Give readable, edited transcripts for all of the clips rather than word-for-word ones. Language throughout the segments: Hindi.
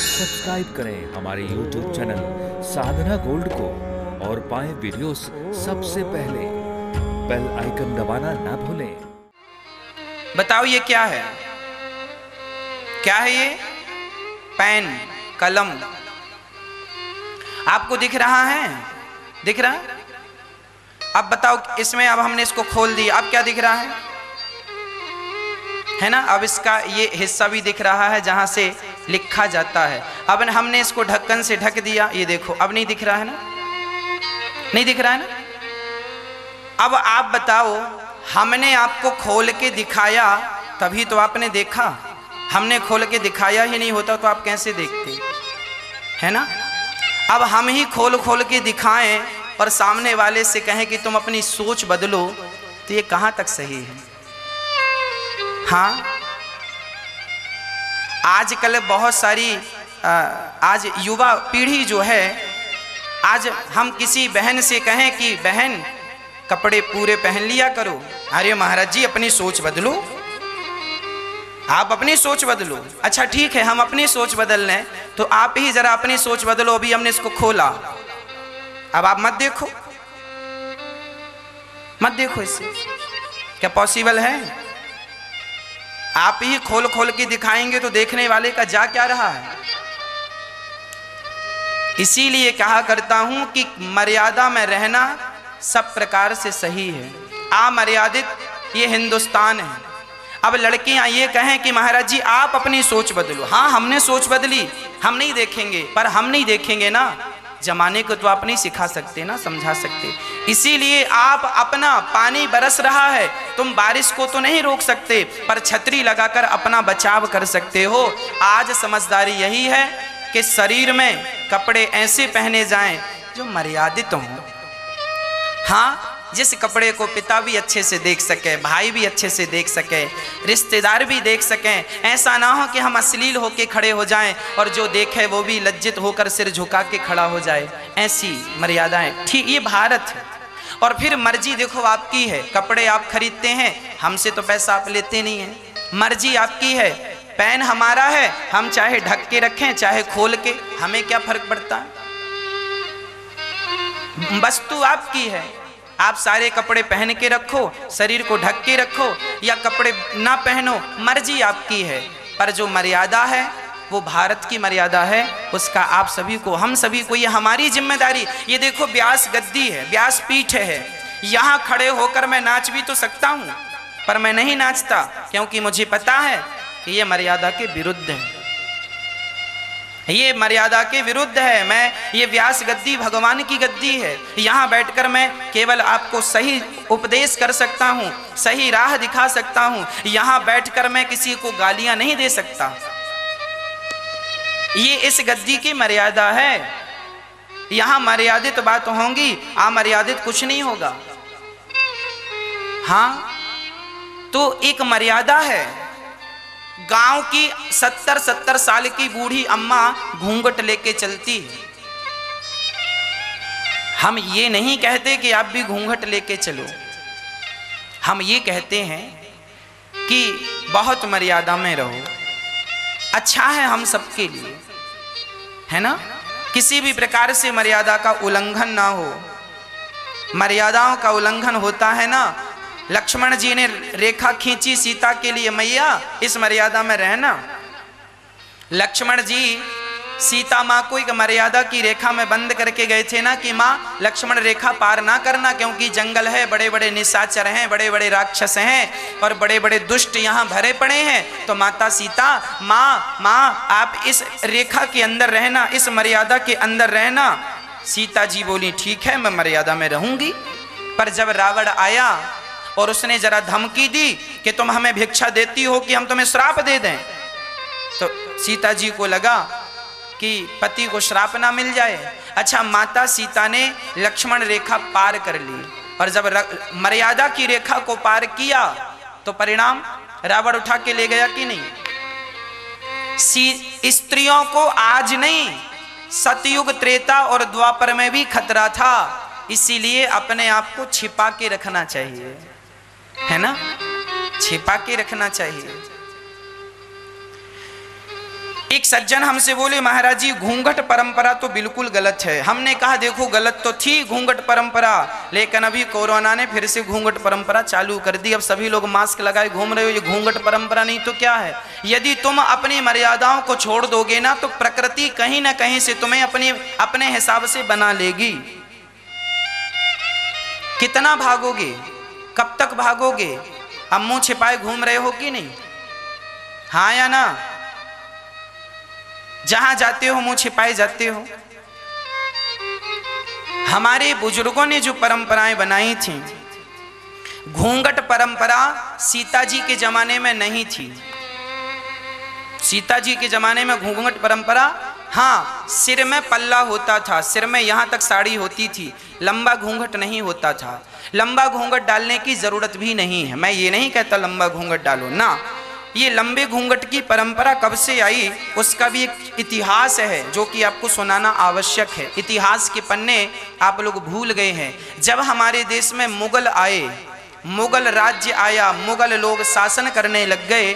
सब्सक्राइब करें हमारे YouTube चैनल साधना गोल्ड को और पाएं वीडियोस सबसे पहले। बेल आइकन दबाना ना भूलें। बताओ ये क्या है? क्या है ये? पेन, कलम। आपको दिख रहा है? दिख रहा है? अब बताओ इसमें, अब हमने इसको खोल दिया, अब क्या दिख रहा है ना? अब इसका ये हिस्सा भी दिख रहा है जहां से लिखा जाता है। अब हमने इसको ढक्कन से ढक दिया, ये देखो अब नहीं दिख रहा है ना? नहीं दिख रहा है ना? अब आप बताओ, हमने आपको खोल के दिखाया तभी तो आपने देखा। हमने खोल के दिखाया ही नहीं होता तो आप कैसे देखते, है ना? अब हम ही खोल खोल के दिखाएं और सामने वाले से कहें कि तुम अपनी सोच बदलो, तो ये कहां तक सही है? हाँ, आजकल बहुत सारी आज युवा पीढ़ी जो है, आज हम किसी बहन से कहें कि बहन कपड़े पूरे पहन लिया करो, अरे महाराज जी अपनी सोच बदलो, आप अपनी सोच बदलो। अच्छा ठीक है, हम अपनी सोच बदल लें तो आप ही जरा अपनी सोच बदलो। अभी हमने इसको खोला, अब आप मत देखो, मत देखो, इससे क्या पॉसिबल है? आप ही खोल खोल के दिखाएंगे तो देखने वाले का जा क्या रहा है? इसीलिए कहा करता हूं कि मर्यादा में रहना सब प्रकार से सही है। अमर्यादित ये हिंदुस्तान है। अब लड़कियां ये कहें कि महाराज जी आप अपनी सोच बदलो। हाँ, हमने सोच बदली, हम नहीं देखेंगे, पर हम नहीं देखेंगे ना, जमाने को तो आप नहीं सिखा सकते ना, समझा सकते। इसीलिए आप अपना, पानी बरस रहा है, तुम बारिश को तो नहीं रोक सकते, पर छतरी लगाकर अपना बचाव कर सकते हो। आज समझदारी यही है कि शरीर में कपड़े ऐसे पहने जाएं जो मर्यादित हों। हाँ, जिस कपड़े को पिता भी अच्छे से देख सके, भाई भी अच्छे से देख सके, रिश्तेदार भी देख सकें। ऐसा ना हो कि हम अश्लील होके खड़े हो जाएं और जो देखे वो भी लज्जित होकर सिर झुका के खड़ा हो जाए। ऐसी मर्यादाएं, ठीक, ये भारत है। और फिर मर्जी देखो आपकी है, कपड़े आप खरीदते हैं, हमसे तो पैसा आप लेते नहीं हैं, मर्जी आपकी है। पेन हमारा है, हम चाहे ढक के रखें चाहे खोल के, हमें क्या फर्क पड़ता है? वस्तु आपकी है, आप सारे कपड़े पहन के रखो, शरीर को ढक के रखो या कपड़े ना पहनो, मर्जी आपकी है। पर जो मर्यादा है वो भारत की मर्यादा है, उसका आप सभी को, हम सभी को, ये हमारी जिम्मेदारी। ये देखो व्यास गद्दी है, व्यास पीठ है, यहाँ खड़े होकर मैं नाच भी तो सकता हूँ, पर मैं नहीं नाचता क्योंकि मुझे पता है कि ये मर्यादा के विरुद्ध है, ये मर्यादा के विरुद्ध है। मैं, ये व्यास गद्दी भगवान की गद्दी है, यहाँ बैठकर मैं केवल आपको सही उपदेश कर सकता हूँ, सही राह दिखा सकता हूँ। यहाँ बैठकर मैं किसी को गालियां नहीं दे सकता, ये इस गद्दी की मर्यादा है। यहाँ मर्यादित बात होंगी, अमर्यादित कुछ नहीं होगा। हाँ, तो एक मर्यादा है। गांव की 70-70 साल की बूढ़ी अम्मा घूंघट लेके चलती है। हम ये नहीं कहते कि आप भी घूंघट लेके चलो, हम ये कहते हैं कि बहुत मर्यादा में रहो, अच्छा है हम सबके लिए, है ना? किसी भी प्रकार से मर्यादा का उल्लंघन ना हो। मर्यादाओं का उल्लंघन होता है ना, लक्ष्मण जी ने रेखा खींची सीता के लिए, मैया इस मर्यादा में रहना। लक्ष्मण जी सीता माँ को एक मर्यादा की रेखा में बंद करके गए थे ना कि माँ लक्ष्मण रेखा पार ना करना, क्योंकि जंगल है, बड़े बड़े निशाचर हैं, बड़े बड़े राक्षस हैं और बड़े बड़े दुष्ट यहाँ भरे पड़े हैं। तो माता सीता, माँ आप इस रेखा के अंदर रहना, इस मर्यादा के अंदर रहना। सीता जी बोली ठीक है मैं मर्यादा में रहूंगी। पर जब रावण आया और उसने जरा धमकी दी कि तुम हमें भिक्षा देती हो कि हम तुम्हें श्राप दे दें, तो सीता जी को लगा कि पति को श्राप ना मिल जाए। अच्छा, माता सीता ने लक्ष्मण रेखा पार कर ली और जब मर्यादा की रेखा को पार किया तो परिणाम रावण उठा के ले गया कि नहीं? स्त्रियों को आज नहीं, सतयुग, त्रेता और द्वापर में भी खतरा था। इसीलिए अपने आप को छिपा के रखना चाहिए, है ना? छिपा के रखना चाहिए। एक सज्जन हमसे बोले महाराज जी घूंघट परंपरा तो बिल्कुल गलत है। हमने कहा देखो गलत तो थी घूंघट परंपरा, लेकिन अभी कोरोना ने फिर से घूंघट परंपरा चालू कर दी। अब सभी लोग मास्क लगाए घूम रहे हो, ये घूंघट परंपरा नहीं तो क्या है। यदि तुम अपनी मर्यादाओं को छोड़ दोगे ना तो प्रकृति कहीं ना कहीं से तुम्हें अपने हिसाब से बना लेगी। कितना भागोगे, कब तक भागोगे? अब मुंह छिपाए घूम रहे हो कि नहीं? हाँ या ना? जहां जाते हो मुंह छिपाए जाते हो। हमारे बुजुर्गों ने जो परंपराएं बनाई थी, घूंघट परंपरा सीता जी के जमाने में नहीं थी। सीता जी के जमाने में घूंघट परंपरा, हाँ सिर में पल्ला होता था, सिर में यहां तक साड़ी होती थी, लंबा घूंघट नहीं होता था। लंबा घूंघट डालने की जरूरत भी नहीं है, मैं ये नहीं कहता लंबा घूंघट डालो ना। ये लंबे घूंघट की परंपरा कब से आई उसका भी एक इतिहास है जो कि आपको सुनाना आवश्यक है। इतिहास के पन्ने आप लोग भूल गए हैं। जब हमारे देश में मुगल आए, मुगल राज्य आया, मुगल लोग शासन करने लग गए,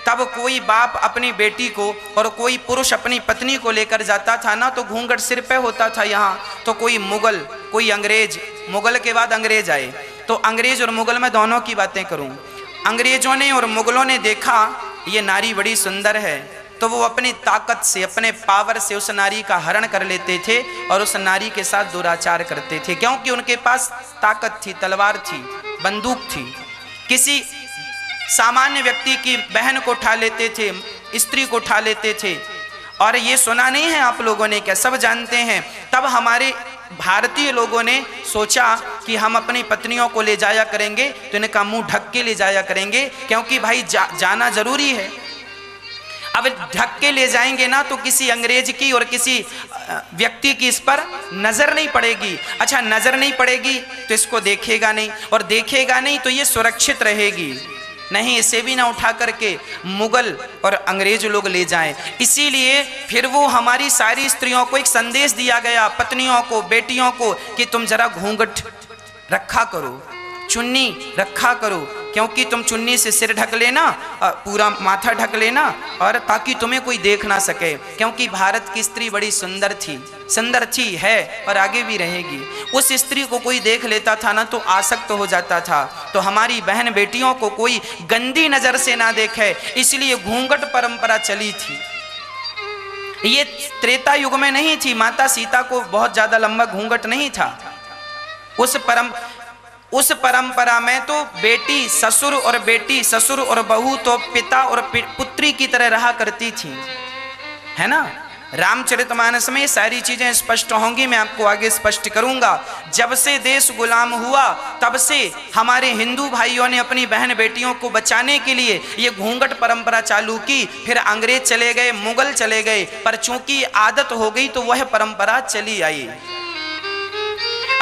तब कोई बाप अपनी बेटी को और कोई पुरुष अपनी पत्नी को लेकर जाता था ना तो घूंघट सिर पे होता था यहाँ। तो कोई मुगल कोई अंग्रेज, मुगल के बाद अंग्रेज आए, तो अंग्रेज और मुगल में दोनों की बातें करूं। अंग्रेजों ने और मुगलों ने देखा ये नारी बड़ी सुंदर है, तो वो अपनी ताकत से अपने पावर से उस नारी का हरण कर लेते थे और उस नारी के साथ दुराचार करते थे, क्योंकि उनके पास ताकत थी, तलवार थी, बंदूक थी। किसी सामान्य व्यक्ति की बहन को उठा लेते थे, स्त्री को उठा लेते थे। और ये सुना नहीं है आप लोगों ने क्या? सब जानते हैं। तब हमारे भारतीय लोगों ने सोचा कि हम अपनी पत्नियों को ले जाया करेंगे तो इनका मुंह ढक के ले जाया करेंगे, क्योंकि भाई जाना जरूरी है। अब ढक के ले जाएंगे ना तो किसी अंग्रेज की और किसी व्यक्ति की इस पर नजर नहीं पड़ेगी। अच्छा नजर नहीं पड़ेगी तो इसको देखेगा नहीं, और देखेगा नहीं तो ये सुरक्षित रहेगी। नहीं, इसे भी ना उठा करके मुगल और अंग्रेज लोग ले जाएं। इसीलिए फिर वो हमारी सारी स्त्रियों को एक संदेश दिया गया, पत्नियों को, बेटियों को, कि तुम जरा घूंघट रखा करो, चुन्नी रखा करो, क्योंकि तुम चुन्नी से सिर ढक लेना, पूरा माथा ढक लेना, और ताकि तुम्हें कोई देख ना सके। क्योंकि भारत की स्त्री बड़ी सुंदर थी, सुंदर थी, है और आगे भी रहेगी। उस स्त्री को कोई देख लेता था ना तो आसक्त हो जाता था। तो हमारी बहन बेटियों को कोई गंदी नजर से ना देखे, इसलिए घूंघट परंपरा चली थी। ये त्रेता युग में नहीं थी। माता सीता को बहुत ज्यादा लंबा घूंघट नहीं था। उस परंपरा में तो बेटी ससुर और बेटी, ससुर और बहू तो पिता और पुत्री की तरह रहा करती थी, है ना। रामचरितमानस में सारी चीजें स्पष्ट होंगी, मैं आपको आगे स्पष्ट करूंगा। जब से देश गुलाम हुआ तब से हमारे हिंदू भाइयों ने अपनी बहन बेटियों को बचाने के लिए ये घूंघट परंपरा चालू की। फिर अंग्रेज चले गए, मुगल चले गए, पर चूंकि आदत हो गई तो वह परंपरा चली आई।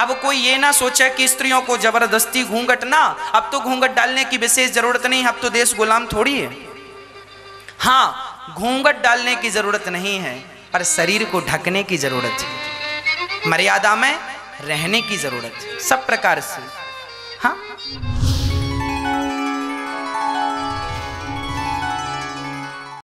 अब कोई ये ना सोचे कि स्त्रियों को जबरदस्ती घूंघट ना, अब तो घूंघट डालने की विशेष जरूरत नहीं, अब तो देश गुलाम थोड़ी है। हाँ, घूंघट डालने की जरूरत नहीं है, पर शरीर को ढकने की जरूरत है, मर्यादा में रहने की जरूरत है, सब प्रकार से। हाँ